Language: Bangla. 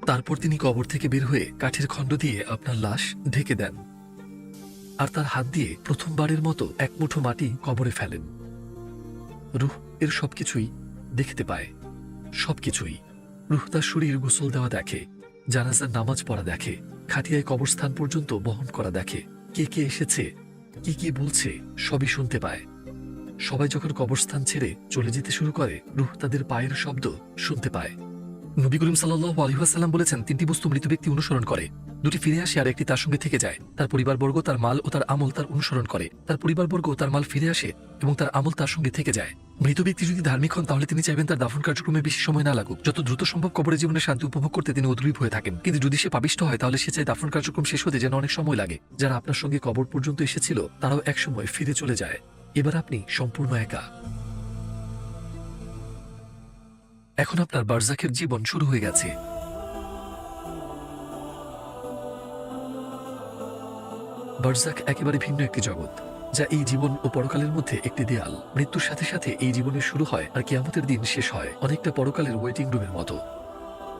তারপর তিনি কবর থেকে বের হয়ে কাঠের খণ্ড দিয়ে আপনার লাশ ঢেকে দেন আর তার হাত দিয়ে প্রথমবারের মতো এক মুঠো মাটি কবরে ফেলেন। রূহ এর সবকিছুই দেখতে পায়, সবকিছুই। রূহ তার শরীর গোসল দেওয়া দেখে, জানাজার নামাজ পড়া দেখে, খাটিয়ায় কবরস্থান পর্যন্ত বহন করা দেখে, কে কে এসেছে, কি কি বলছে সবই শুনতে পায়। সবাই যখন কবরস্থান ছেড়ে চলে যেতে শুরু করে, রূহ তাদের পায়ের শব্দ শুনতে পায়। নবী করিম সাল্লাল্লাহু আলাইহি ওয়াসাল্লাম বলেছেন, তিনটি বস্তু মৃত ব্যক্তি অনুসরণ করে, দুটি ফিরে আসে আর একটি তার সঙ্গে থেকে যায়। তার পরিবারবর্গ, তার মাল ও তার আমল তার অনুসরণ করে। তার পরিবারবর্গ ও তার মাল ফিরে আসে এবং তার আমল তার সঙ্গে থেকে যায়। মৃত ব্যক্তি যদি ধার্মিক হন তাহলে তিনি চাইবেন তার দাফন কার্যক্রমে বেশি সময় না লাগুক, যত দ্রুত সম্ভব কবরে জীবনে শান্তি উপভোগ করতে তিনি উদ্গ্রীব হয়ে থাকেন। কিন্তু যদি সে পাপিষ্ঠ হয় তাহলে সে চায় দাফন কার্যক্রম শেষ হতে যেন অনেক সময় লাগে। যারা আপনার সঙ্গে কবর পর্যন্ত এসেছিল তারাও একসময় ফিরে চলে যায়। এবার আপনি সম্পূর্ণ একা। এখন আপনার বারজাখের জীবন শুরু হয়ে গেছে। বারজাখ একেবারে ভিন্ন একটি জগৎ, যা এই জীবন ও পরকালের মধ্যে একটি দেয়াল। মৃত্যুর সাথে সাথে এই জীবনের শুরু হয় আর কিয়ামতের দিন শেষ হয়, অনেকটা পরকালের ওয়েটিং রুমের মতো।